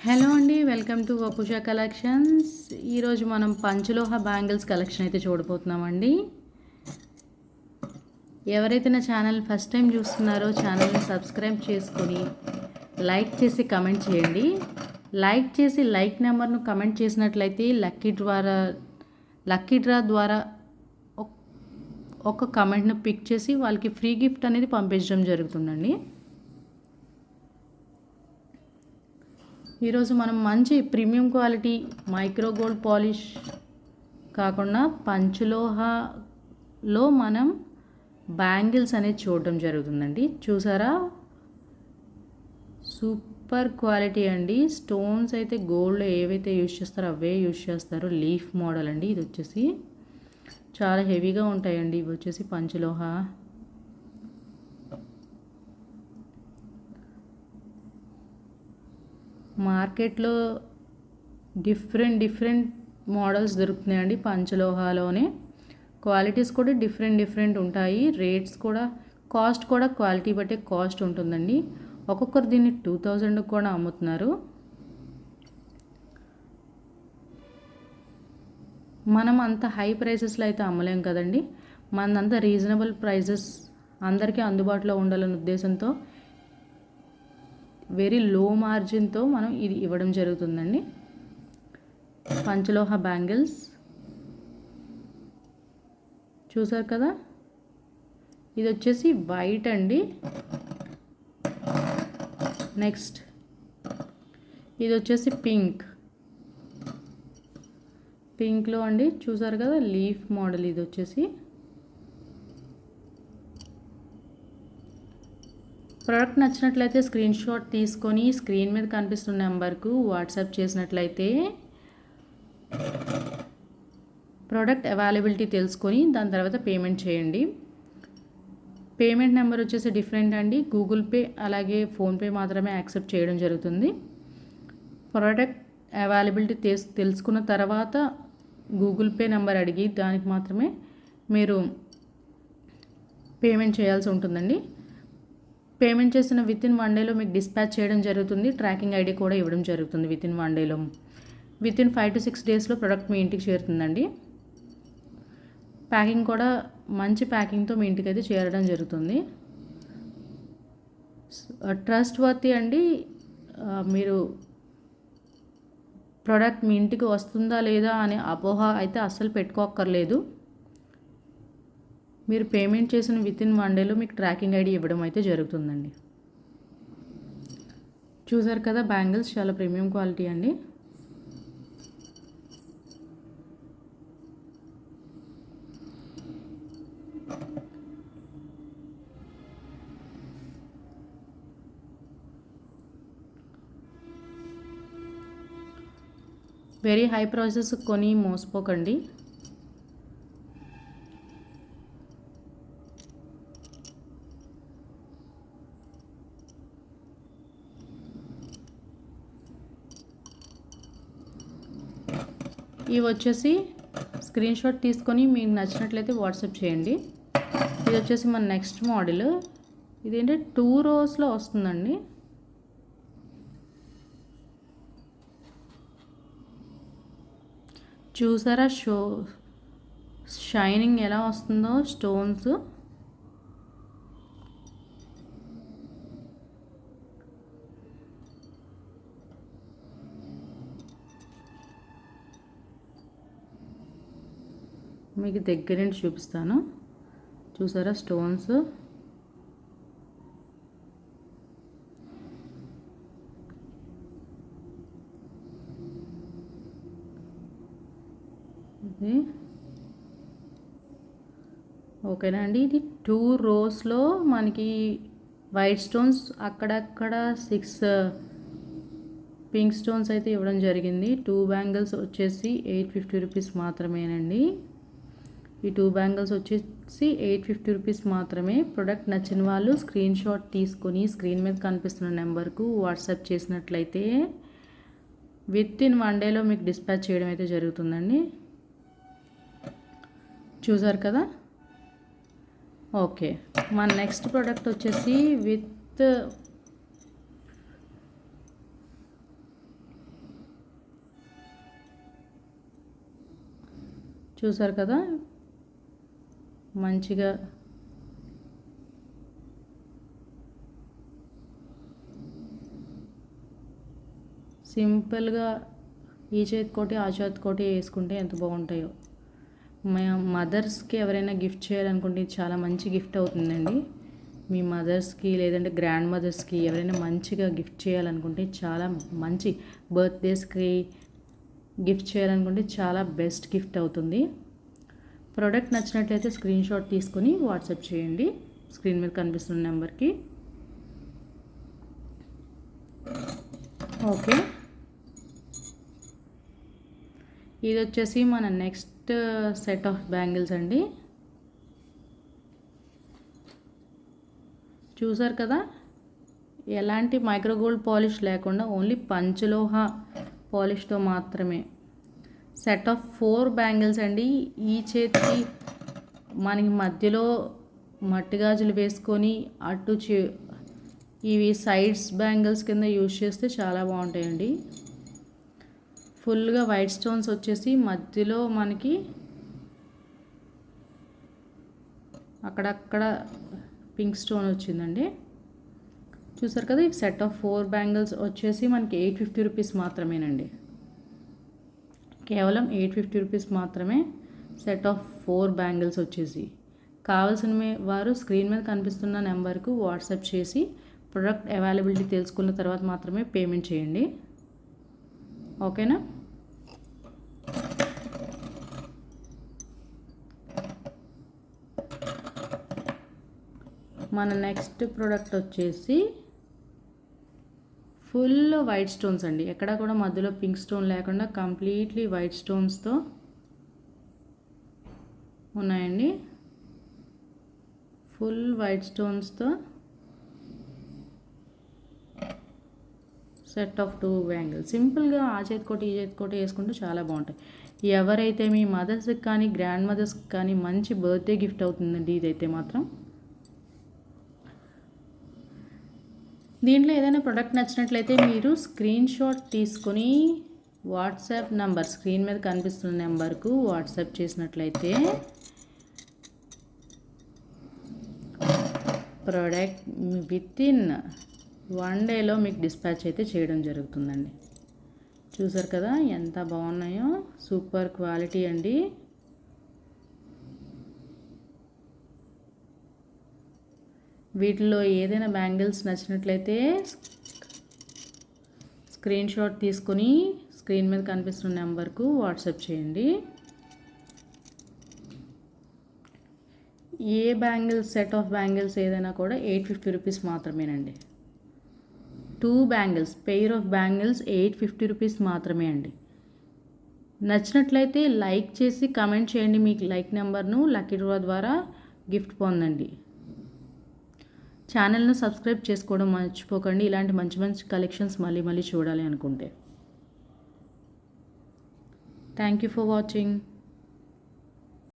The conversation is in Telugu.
హలో అండి, వెల్కమ్ టు వపుష కలెక్షన్స్. ఈరోజు మనం పంచలోహ బ్యాంగిల్స్ కలెక్షన్ అయితే చూడబోతున్నామండి. ఎవరైతే నా ఛానల్ ఫస్ట్ టైం చూస్తున్నారో ఛానల్ని సబ్స్క్రైబ్ చేసుకొని లైక్ చేసి కమెంట్ చేయండి. లైక్ చేసి లైక్ నెంబర్ను కమెంట్ చేసినట్లయితే లక్కీ డ్రా ద్వారా ఒక కమెంట్ను పిక్ చేసి వాళ్ళకి ఫ్రీ గిఫ్ట్ అనేది పంపించడం జరుగుతుందండి. ఈరోజు మనం మంచి premium quality micro gold polish కాకుండా పంచలోహలో మనం బ్యాంగిల్స్ అనేది చూడడం జరుగుతుందండి. చూసారా, సూపర్ క్వాలిటీ అండి. స్టోన్స్ అయితే గోల్డ్లో ఏవైతే యూజ్ చేస్తారో అవే యూజ్ చేస్తారు. లీఫ్ మోడల్ అండి. ఇది వచ్చేసి చాలా హెవీగా ఉంటాయండి. ఇవి వచ్చేసి పంచలోహ. మార్కెట్లో డిఫరెంట్ మోడల్స్ దొరుకుతున్నాయండి పంచలోహాలోనే. క్వాలిటీస్ కూడా డిఫరెంట్ ఉంటాయి. రేట్స్ కూడా, కాస్ట్ కూడా క్వాలిటీ బట్టే కాస్ట్ ఉంటుందండి. ఒక్కొక్కరు దీన్ని 2000 కూడా అమ్ముతున్నారు. మనం అంత హై ప్రైసెస్లో అయితే అమ్మలేం కదండి. మనదంతా రీజనబుల్ ప్రైజెస్, అందరికీ అందుబాటులో ఉండాలనే ఉద్దేశంతో వెరీ లో మార్జిన్తో మనం ఇది ఇవ్వడం జరుగుతుందండి. పంచలోహ బ్యాంగిల్స్ చూసారు కదా. ఇది వచ్చేసి వైట్ అండి. నెక్స్ట్ ఇది వచ్చేసి పింక్లో అండి. చూసారు కదా, లీఫ్ మోడల్. ఇది వచ్చేసి ప్రోడక్ట్ నచ్చినట్లయితే స్క్రీన్ షాట్ తీసుకొని స్క్రీన్ మీద కనిపిస్తున్న నెంబర్కు వాట్సాప్ చేసినట్లయితే ప్రోడక్ట్ అవైలబిలిటీ తెలుసుకొని దాని తర్వాత పేమెంట్ చేయండి. పేమెంట్ నెంబర్ వచ్చేసి డిఫరెంట్ అండి. గూగుల్ పే అలాగే ఫోన్పే మాత్రమే యాక్సెప్ట్ చేయడం జరుగుతుంది. ప్రోడక్ట్ అవైలబిలిటీ తెలుసుకున్న తర్వాత గూగుల్ పే నెంబర్ అడిగి దానికి మాత్రమే మీరు పేమెంట్ చేయాల్సి ఉంటుందండి. పేమెంట్ చేసిన వితిన్ 1 డేలో మీకు డిస్పాచ్ చేయడం జరుగుతుంది. ట్రాకింగ్ ఐడి కూడా ఇవ్వడం జరుగుతుంది. వితిన్ 1 డేలో, వితిన్ 5 to 6 డేస్లో ప్రోడక్ట్ మీ ఇంటికి చేరుతుందండి. ప్యాకింగ్ కూడా మంచి ప్యాకింగ్తో మీ ఇంటికి అయితే చేరడం జరుగుతుంది. ట్రస్ట్ వర్తీ అండి. మీరు ప్రోడక్ట్ మీ ఇంటికి వస్తుందా లేదా అనే అపోహ అయితే అస్సలు పెట్టుకోక్కర్లేదు. మీరు పేమెంట్ చేసిన వితిన్ 1 డేలో మీకు ట్రాకింగ్ ఐడి ఇవ్వడం అయితే జరుగుతుందండి. చూసారు కదా, బ్యాంగిల్స్ చాలా ప్రీమియం క్వాలిటీ అండి. వెరీ హై ప్రైసెస్ కొని మోసపోకండి. ఇవి వచ్చేసి స్క్రీన్ షాట్ తీసుకొని మీకు నచ్చినట్లయితే వాట్సాప్ చేయండి. ఇది వచ్చేసి మన నెక్స్ట్ మోడల్. ఇదేంటి 2 rows వస్తుందండి. చూసారా షైనింగ్ ఎలా వస్తుందో స్టోన్స్. మీకు దగ్గర నుండి చూపిస్తాను. చూసారా స్టోన్స్. ఇది ఓకేనా అండి. ఇది 2 rows మనకి వైట్ స్టోన్స్, అక్కడక్కడ 6 పింక్ స్టోన్స్ అయితే ఇవ్వడం జరిగింది. 2 బ్యాంగిల్స్ వచ్చేసి 850 రూపీస్ మాత్రమేనండి. ఈ 2 బ్యాంగిల్స్ వచ్చేసి 850 రూపీస్ మాత్రమే. ప్రోడక్ట్ నచ్చిన వాళ్ళు స్క్రీన్ షాట్ తీసుకొని స్క్రీన్ మీద కనిపిస్తున్న నెంబర్కు వాట్సాప్ చేసినట్లయితే వితిన్ 1 డేలో మీకు డిస్పాచ్ చేయడం అయితే జరుగుతుందండి. చూసారు కదా. ఓకే, మన నెక్స్ట్ ప్రోడక్ట్ వచ్చేసి విత్ చూసారు కదా, మంచిగా సింపుల్గా ఈ చేతికోటి ఆ చేతికోటి వేసుకుంటే ఎంత బాగుంటాయో. మదర్స్కి ఎవరైనా గిఫ్ట్ చేయాలనుకుంటే ఇది చాలా మంచి గిఫ్ట్ అవుతుందండి. మీ మదర్స్కి లేదంటే గ్రాండ్ మదర్స్కి ఎవరైనా మంచిగా గిఫ్ట్ చేయాలనుకుంటే చాలా మంచి, బర్త్డేస్కి గిఫ్ట్ చేయాలనుకుంటే చాలా బెస్ట్ గిఫ్ట్ అవుతుంది. ప్రోడక్ట్ నచ్చినట్లయితే స్క్రీన్ షాట్ తీసుకొని వాట్సాప్ చేయండి స్క్రీన్ మీద కనిపిస్తున్న నెంబర్కి. ఓకే, ఇది వచ్చేసి మన నెక్స్ట్ సెట్ ఆఫ్ బ్యాంగిల్స్ అండి. చూసారు కదా, ఎలాంటి మైక్రోగోల్డ్ పాలిష్ లేకుండా ఓన్లీ పంచలోహ పాలిష్తో మాత్రమే సెట్ ఆఫ్ 4 బ్యాంగిల్స్ అండి. ఈ చేతికి మనకి మధ్యలో మట్టి గాజులు వేసుకొని అటు ఇవి సైడ్స్ బ్యాంగిల్స్ కింద యూజ్ చేస్తే చాలా బాగుంటాయండి. ఫుల్గా వైట్ స్టోన్స్ వచ్చేసి మధ్యలో మనకి అక్కడక్కడ పింక్ స్టోన్ వచ్చిందండి. చూసారు కదా, ఈ సెట్ ఆఫ్ 4 బ్యాంగిల్స్ వచ్చేసి మనకి 850 రూపీస్ మాత్రమేనండి. కేవలం 850 రూపీస్ మాత్రమే సెట్ ఆఫ్ 4 బ్యాంగిల్స్ వచ్చేసి. కావాల్సిన వారు స్క్రీన్ మీద కనిపిస్తున్న నెంబర్కు వాట్సాప్ చేసి ప్రొడక్ట్ అవైలబిలిటీ తెలుసుకున్న తర్వాత మాత్రమే పేమెంట్ చేయండి. ఓకేనా? మన నెక్స్ట్ ప్రోడక్ట్ వచ్చేసి ఫుల్ వైట్ స్టోన్స్ అండి. ఎక్కడ కూడా మధ్యలో పింక్ స్టోన్ లేకుండా కంప్లీట్లీ వైట్ స్టోన్స్తో ఉన్నాయండి. ఫుల్ వైట్ స్టోన్స్తో సెట్ ఆఫ్ 2 బ్యాంగిల్స్. సింపుల్గా ఆ చేతికోటి ఈ చేతికోటి వేసుకుంటే చాలా బాగుంటాయి. ఎవరైతే మీ మదర్స్కి కానీ గ్రాండ్ మదర్స్కి కానీ మంచి బర్త్డే గిఫ్ట్ అవుతుందండి ఇదైతే మాత్రం. దీంట్లో ఏదైనా ప్రోడక్ట్ నచ్చినట్లయితే మీరు స్క్రీన్ షాట్ తీసుకొని వాట్సాప్ నెంబర్ స్క్రీన్ మీద కనిపిస్తున్న నెంబర్కు వాట్సాప్ చేసినట్లయితే ప్రోడక్ట్ వితిన్ 1 డేలో మీకు డిస్పాచ్ అయితే చేయడం జరుగుతుందండి. చూసారు కదా ఎంత బాగున్నాయో, సూపర్ క్వాలిటీ అండి. వీటిలో ఏదైనా బ్యాంగిల్స్ నచ్చినట్లయితే స్క్రీన్ షాట్ తీసుకొని స్క్రీన్ మీద కనిపిస్తున్న నెంబర్కు వాట్సాప్ చేయండి. ఏ బ్యాంగిల్స్ సెట్ ఆఫ్ బ్యాంగిల్స్ ఏదైనా కూడా 850 రూపీస్ మాత్రమేనండి. 2 bangles pair of bangles 850 rupees మాత్రమే అండి. నచ్చినట్లయితే లైక్ చేసి కమెంట్ చేయండి. మీకు లైక్ నెంబర్ను లక్కీ డ్రా ద్వారా గిఫ్ట్ పొందండి. ఛానల్ను సబ్స్క్రైబ్ చేసుకోవడం మర్చిపోకండి. ఇలాంటి మంచి మంచి కలెక్షన్స్ మళ్ళీ చూడాలి అనుకుంటే. Thank you for watching.